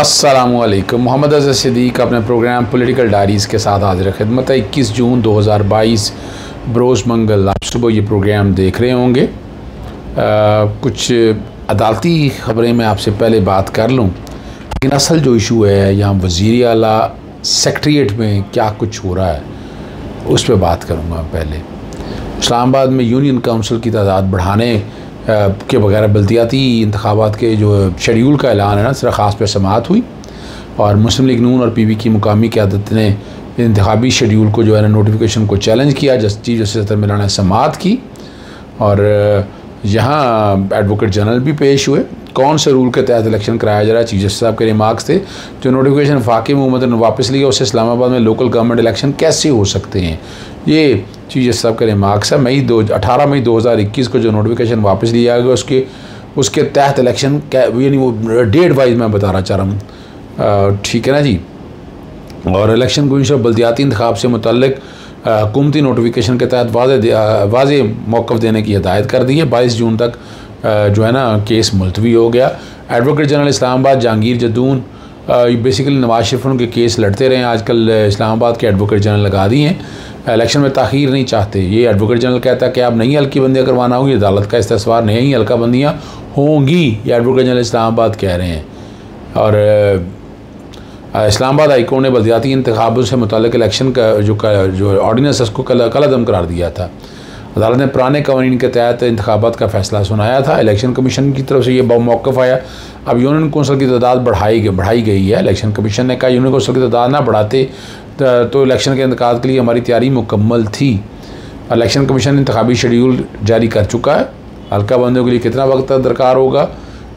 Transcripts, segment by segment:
अस्सलामुअलैकुम। मोहम्मद अज़हर सिद्दीक़ अपने programme political diaries के साथ हाजिर खिदमत है। 21 जून 2022 बरोज़ मंगल आप सुबह ये प्रोग्राम देख रहे होंगे। कुछ अदालती ख़बरें मैं आपसे पहले बात कर लूँ, लेकिन असल जो इशू है यहाँ वज़ीर आला सेक्रेटेरिएट में क्या कुछ हो रहा है उस पर बात करूँगा। पहले इस्लामाबाद में यूनियन काउंसिल की तादाद बढ़ाने के बगैर बल्दियाती इंतखाबात के जो शेड्यूल का ऐलान है ना, सिर्फ ख़ास पे समाअत हुई और मुस्लिम लीग नून और PB की मुकामी क़यादत ने इंतखाबी शेड्यूल को जो है ना नोटिफिकेशन को चैलेंज किया। चीफ जस्टिस अतर मिलाना ने समाअत की और यहाँ एडवोकेट जनरल भी पेश हुए। कौन से रूल के तहत इलेक्शन कराया जा रहा है, चीफ जस्टिस साहब के रिमार्क्स थे। जो नोटिफिकेशन वफाकी हुकूमत ने वापस लिया उससे इस्लामाबाद में लोकल गवर्नमेंट इलेक्शन कैसे हो सकते हैं, ये चीफ जस्टिस साहब के रिमार्क्स है। 18 मई 2021 को जो नोटिफिकेशन वापस लिया गया उसके तहत इलेक्शन यानी वो डेट वाइज मैं बताना चाह रहा हूँ, ठीक है ना जी। और इलेक्शन कमीशन बल्दियाती इंतखाब से मुतल्लिक हुकूमती नोटिफिकेशन के तहत वाज़े मौक़िफ़ देने की हिदायत कर दी है। 22 जून तक जो है ना केस मुलतवी हो गया। Advocate general Islamabad Jahangir Jadoon basically Nawaz Sharif के केस लड़ते रहे हैं। आजकल इस्लामाबाद के एडवोकेट जनरल लगा दिए हैं, इलेक्शन में ताख़ीर नहीं चाहते। ये एडवोकेट जनरल कहता है कि आप नई हल्की बंदियाँ करवाना होगी, अदालत का इस्तेसवार नई हल्का बंदियाँ होंगी, ये एडवोकेट जनरल इस्लामाबाद कह रहे हैं। और इस्लामाबाद हाई कोर्ट ने बल्दियाती इंतखाबों से मुताल्लिक़ इलेक्शन का जो ऑर्डीनेंस है उसको कलअदम करार दिया था। अदालत ने पुराने कवानीन के तहत इंतखाबात का फ़ैसला सुनाया था। इलेक्शन कमीशन की तरफ से ये मौक़िफ़ आया। अब यूनियन कौंसिल की तादाद बढ़ाई गई है। इलेक्शन कमीशन ने कहा यूनियन कौंसिल की तादाद ना बढ़ाते तो इलेक्शन के इंतकाद के लिए हमारी तैयारी मुकम्मल थी। इलेक्शन कमीशन इंतखाबी शेड्यूल जारी कर चुका है। हल्का बंदियों के लिए कितना वक्त दरकार होगा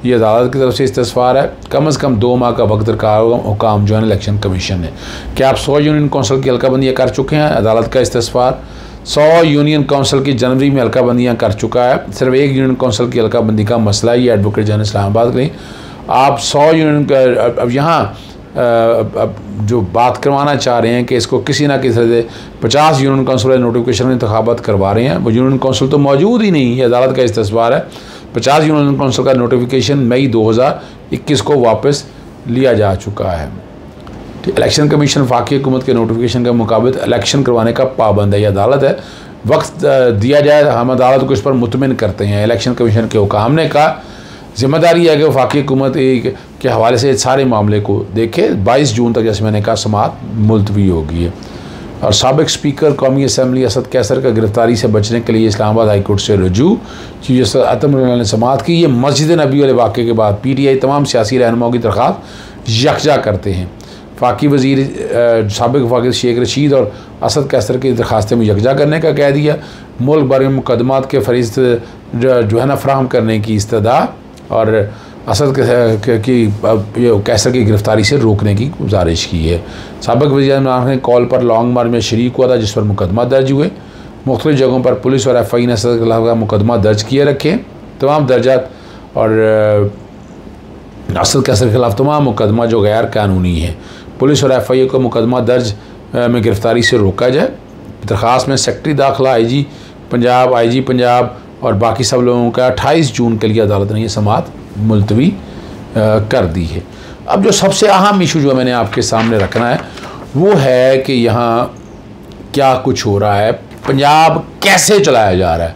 ये अदालत की तरफ से इस्तेसवार है। कम से कम 2 माह का वक्त दरकार होगा। हुकाम जो है इलेक्शन कमीशन ने क्या आप 100 यूनियन कौंसिल की हल्का बंदियाँ कर चुके हैं। अदालत का इस्तेसवार 100 यूनियन कौंसिल की जनवरी में हल्का बंदियाँ कर चुका है। सिर्फ एक यूनियन कौंसिल की हल्का बंदी का मसला ही एडवोकेट जनरल इस्लामाबाद के लिए। आप 100 यूनियन का अब यहाँ अब जो बात करवाना चाह रहे हैं कि इसको किसी ना किसी से 50 यूनियन कौंसिल नोटिफिकेशन इंतखाबात करवा रहे हैं। वो यूनियन कौंसिल तो मौजूद ही नहीं है, अदालत का इस्तेसवार है। 50 यूनियन कौंसिल का नोटिफिकेशन मई 2021 को वापस लिया जा चुका है। इलेक्शन कमीशन वफाकी हुकूमत के नोटिफिकेशन के मुताबिक इलेक्शन करवाने का पाबंद है। ये अदालत है, वक्त दिया जाए, हम अदालत को इस पर मुतमिन करते हैं। इलेक्शन कमीशन के हुकाम ने कहा जिम्मेदारी है कि वफाकी हुकूमत के हवाले से सारे मामले को देखे। 22 जून तक जैसे मैंने कहा समाअत मुलतवी हो गई है। और साबिक स्पीकर कौमी असम्बली असद कैसर का गिरफ्तारी से बचने के लिए इस्लामाबाद हाई कोर्ट से रजू। चीफ जस्टिस अतर मिलाना ने समाअत की। ये मस्जिद नबी वाले वाक़े के बाद PTI तमाम सियासी रहनुमाओं की दरख्वास्त यकजा करते हैं। वफाकी वज़ीर साबिक वफाकी शेख रशीद और असद कैसर की दरख्वास्तें में यकजा करने का कह दिया। मुल्क भर में मुकदमात के फरिस्त जो है ना फराहम करने की इस्तदा और असद कैसर की गिरफ्तारी से रोकने की गुजारिश की है। साबिक वज़ीर इमरान ने कॉल पर लॉन्ग मार्च में शरीक हुआ था जिस पर मुकदमा दर्ज हुए। मुख्तलिफ जगहों पर पुलिस और FI ने असद के खिलाफ मुकदमा दर्ज किए रखे। तमाम दर्जात और असद कैसर के खिलाफ तमाम मुकदमा जो गैर कानूनी है, पुलिस और FI को मुकदमा दर्ज में गिरफ्तारी से रोका जाए। दरख्वास्त में सेक्रेटरी दाखिला IG पंजाब और बाकी सब लोगों का 28 जून के लिए अदालत ने ये समाअत मुलतवी कर दी है। अब जो सबसे अहम इशू जो मैंने आपके सामने रखना है वो है कि यहाँ क्या कुछ हो रहा है, पंजाब कैसे चलाया जा रहा है,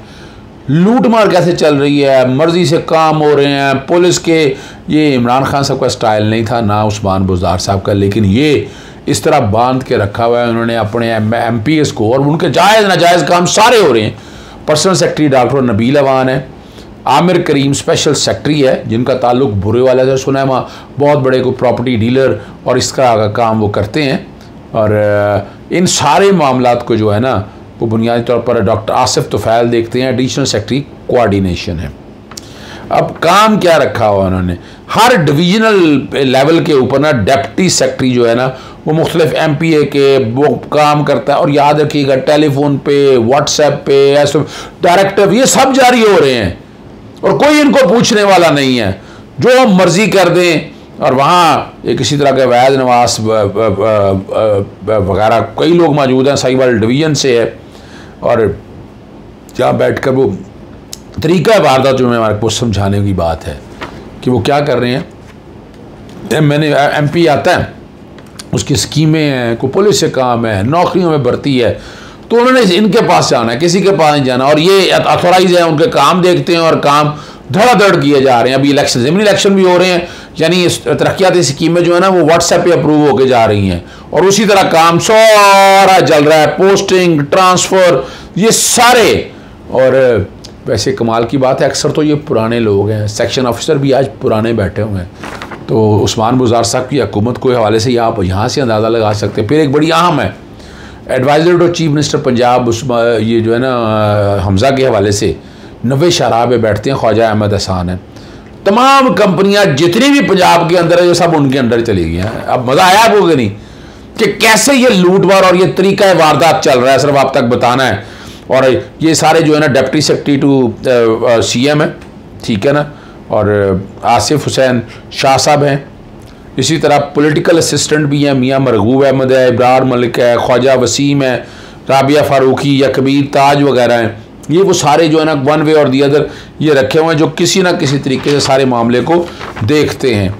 लूट मार कैसे चल रही है, मर्ज़ी से काम हो रहे हैं। पुलिस के ये इमरान खान साहब का स्टाइल नहीं था, ना उस्मान बुज़दार साहब का, लेकिन ये इस तरह बांध के रखा हुआ है उन्होंने अपने MPs को और उनके जायज़ नाजायज़ काम सारे हो रहे हैं। Personal secretary doctor Nabeel Awan है। आमिर करीम स्पेशल सेक्रेटरी है जिनका ताल्लुक बुरे वाले से सुना है, वहाँ बहुत बड़े को प्रॉपर्टी डीलर और इसका काम वो करते हैं। और इन सारे मामलात को जो है ना वो बुनियादी तौर पर डॉक्टर आसिफ तुफैल देखते हैं। एडिशनल सेक्रेटरी कोऑर्डिनेशन है। अब काम क्या रखा हुआ उन्होंने, हर डिवीजनल लेवल के ऊपर ना डेप्टी सेक्रेटरी जो है ना वो मुख्तलिफ MPA के वो काम करता है। और याद रखिएगा टेलीफोन पे, व्हाट्सएप पे, ऐसे डायरेक्टिव ये सब जारी हो रहे हैं और कोई इनको पूछने वाला नहीं है, जो मर्जी कर दें। और वहाँ एक इसी तरह के वैद नवास वगैरह कई लोग मौजूद हैं, साहिवाल डिवीज़न से है। और जहाँ बैठ कर वो तरीका वारदात जो हमारे को समझाने की बात है कि वो क्या कर रहे हैं। मैंने MP आता है, उसकी स्कीमें हैं, कोई पुलिस से काम है, नौकरियों में भर्ती है, तो उन्होंने इनके पास जाना है, किसी के पास नहीं जाना। और ये अथॉराइज है, उनके काम देखते हैं और काम धड़ाधड़ किए जा रहे हैं। अभी इलेक्शन, ज़मीनी इलेक्शन भी हो रहे हैं, यानी तरक्याती स्कीमें जो है ना वो WhatsApp पे अप्रूव होके जा रही हैं, और उसी तरह काम सारा चल रहा है, पोस्टिंग, ट्रांसफ़र, ये सारे। और वैसे कमाल की बात है, अक्सर तो ये पुराने लोग हैं, सेक्शन ऑफिसर भी आज पुराने बैठे हुए हैं। तो उस्मान बुज़दार साहब की हुकूमत के हवाले से आप यहाँ से अंदाज़ा लगा सकते हैं। फिर एक बड़ी अहम है, adviser to chief minister Punjab, ये जो है ना हमज़ा के हवाले से 90 शराब पे बैठते हैं, ख्वाजा अहमद हसान है। तमाम कंपनियां जितनी भी पंजाब के अंदर है, जो सब उनके अंदर चली गई हैं। अब मज़ा आया आपको कि नहीं, कि कैसे ये लूटमार और ये तरीका वारदात चल रहा है, सिर्फ आप तक बताना है। और ये सारे जो है ना डिप्टी सेक्रेटरी टू CM है, ठीक है ना, और आसिफ हुसैन शाह साहब हैं। इसी तरह पॉलिटिकल असिस्टेंट भी हैं, मियाँ मरगूब अहमद है, इब्रार मलिक है, ख्वाजा वसीम है, राबिया फारूकी या कबीर ताज वगैरह हैं। ये वो सारे जो है ना वन वे और दी अदर ये रखे हुए हैं, जो किसी ना किसी तरीके से सारे मामले को देखते हैं।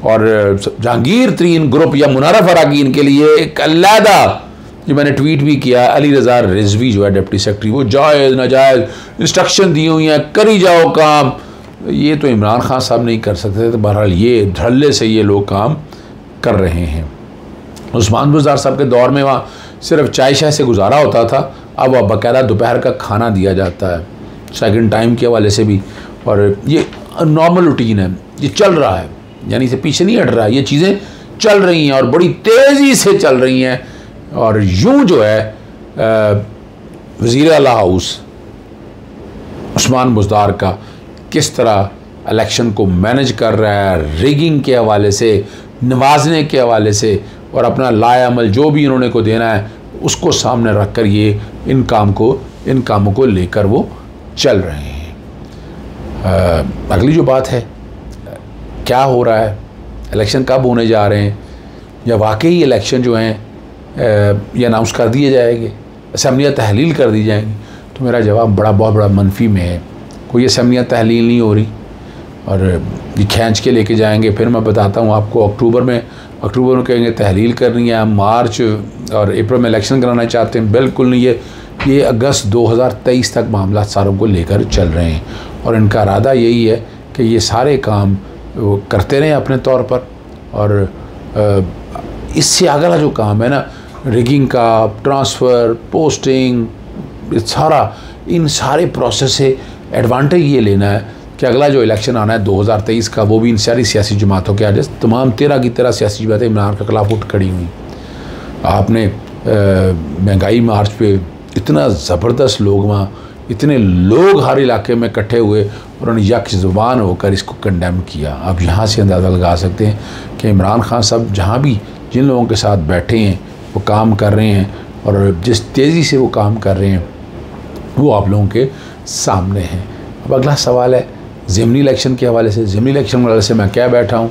और जहांगीर तरीन ग्रुप या मुनारफ अराकीन के लिए एक अलहदा, जो मैंने ट्वीट भी किया, अली रज़ा रिजवी जो है डिप्टी सेक्रेटरी, वो जायज़ नाजायज़ इंस्ट्रक्शन दी हुई हैं, करी जाओ काम। ये तो इमरान खान साहब नहीं कर सकते, तो बहरहाल ये धड़ल्ले से ये लोग काम कर रहे हैं। उस्मान बुज़दार साहब के दौर में वहाँ सिर्फ चाय शाय से गुजारा होता था, अब वह बाकायदा दोपहर का खाना दिया जाता है, सेकंड टाइम के हवाले से भी। और ये नॉर्मल रूटीन है, ये चल रहा है, यानी इसे पीछे नहीं हट रहा है, ये चीज़ें चल रही हैं और बड़ी तेज़ी से चल रही हैं। और यूँ जो है वज़ीर आला हाउस उस्मान बुज़दार का किस तरह इलेक्शन को मैनेज कर रहा है, रिगिंग के हवाले से, नवाजने के हवाले से, और अपना लायामल जो भी इन्होंने को देना है उसको सामने रख कर ये इन कामों को लेकर वो चल रहे हैं। अगली जो बात है, क्या हो रहा है, इलेक्शन कब होने जा रहे हैं, या वाकई इलेक्शन जो हैं ये अनाउंस कर दिए जाएंगे, असम्बलियाँ तहलील कर दी जाएंगी। तो मेरा जवाब बहुत बड़ा मनफी में है। कोई असम्बलियाँ तहलील नहीं हो रही, और ये खींच के लेके जाएंगे। फिर मैं बताता हूँ आपको, अक्टूबर में कहेंगे तहलील करनी है, हम मार्च और अप्रैल में इलेक्शन कराना चाहते हैं। बिल्कुल नहीं, ये अगस्त 2023 तक मामला सारों को लेकर चल रहे हैं, और इनका इरादा यही है कि ये सारे काम वो करते रहें अपने तौर पर। और इससे अगला जो काम है ना, रिगिंग का, ट्रांसफ़र, पोस्टिंग, सारा इन सारे प्रोसेस से एडवांटेज ये लेना है कि अगला जो इलेक्शन आना है 2023 का, वो भी इन सारी सियासी जमातों के आज तमाम 13 की 13 सियासी जमातें इमरान के खिलाफ उठ खड़ी हुई। आपने महंगाई मार्च पे इतना ज़बरदस्त लोग वहाँ, इतने लोग हर इलाके में इकट्ठे हुए और उन्होंने यक ज़ुबान होकर इसको कंडेम किया। आप यहाँ से अंदाज़ा लगा सकते हैं कि इमरान खान साहब जहाँ भी जिन लोगों के साथ बैठे हैं वो काम कर रहे हैं, और जिस तेज़ी से वो काम कर रहे हैं वो आप लोगों के सामने हैं। अब अगला सवाल है ज़िमनी इलेक्शन के हवाले से। ज़िमनी इलेक्शन के हवाले से मैं क्या बैठा हूँ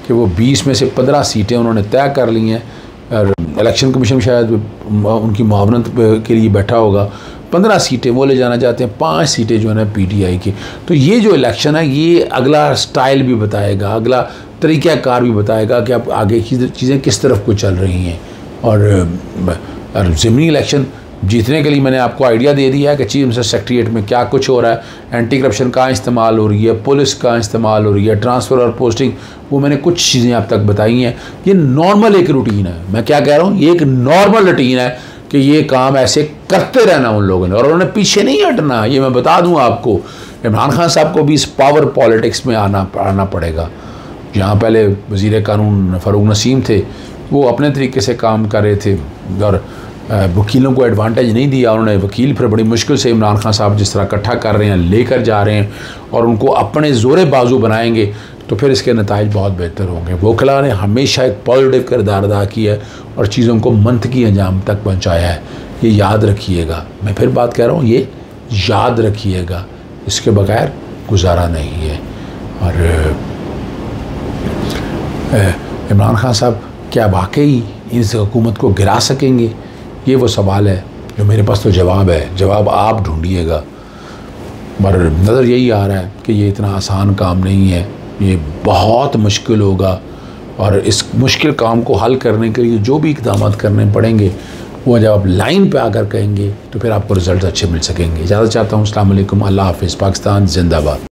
कि वो 20 में से 15 सीटें उन्होंने तय कर ली हैं, और इलेक्शन कमीशन शायद उनकी मुआवनत के लिए बैठा होगा। 15 सीटें वो ले जाना चाहते हैं, 5 सीटें जो है ना PTI की। तो ये जो इलेक्शन है ये अगला स्टाइल भी बताएगा, अगला तरीक़ाकार भी बताएगा कि अब आगे की चीज़ें किस तरफ को चल रही हैं। और ज़िमनी इलेक्शन जीतने के लिए मैंने आपको आइडिया दे दिया है कि चीफ मिनिस्टर सेक्रेटरीट में क्या कुछ हो रहा है, एंटी करप्शन का इस्तेमाल हो रही है, पुलिस का इस्तेमाल हो रही है, ट्रांसफ़र और पोस्टिंग, वो मैंने कुछ चीज़ें आप तक बताई हैं। ये नॉर्मल एक रूटीन है, मैं क्या कह रहा हूँ, ये एक नॉर्मल रूटीन है कि ये काम ऐसे करते रहना उन लोगों ने, और उन्होंने पीछे नहीं हटना। ये मैं बता दूँ आपको, इमरान खान साहब को भी इस पावर पॉलिटिक्स में आना पड़ेगा। जहाँ पहले वज़ीर कानून फ़ारूक नसीम थे, वो अपने तरीके से काम कर रहे थे और वकीलों को एडवांटेज नहीं दिया उन्होंने। वकील फिर बड़ी मुश्किल से इमरान खान साहब जिस तरह इकट्ठा कर रहे हैं, लेकर जा रहे हैं, और उनको अपने ज़ोरे बाजू बनाएंगे तो फिर इसके नताइज बहुत बेहतर होंगे। वकीला ने हमेशा एक पॉजिटिव किरदार अदा किया है और चीज़ों को मंतकी अंजाम तक पहुँचाया है। ये याद रखिएगा, मैं फिर बात कह रहा हूँ, ये याद रखिएगा, इसके बगैर गुजारा नहीं है। और इमरान खान साहब क्या वाकई इस हुकूमत को गिरा सकेंगे, ये वो सवाल है जो मेरे पास तो जवाब है, जवाब आप ढूंढिएगा। पर नज़र यही आ रहा है कि ये इतना आसान काम नहीं है, ये बहुत मुश्किल होगा, और इस मुश्किल काम को हल करने के लिए जो भी इक़दाम करने पड़ेंगे वो जब आप लाइन पे आकर कहेंगे तो फिर आपको रिज़ल्ट अच्छे मिल सकेंगे। इजाज़त चाहता हूँ। अस्सलाम वालेकुम। अल्लाह हाफ़िज़। पाकिस्तान जिंदाबाद।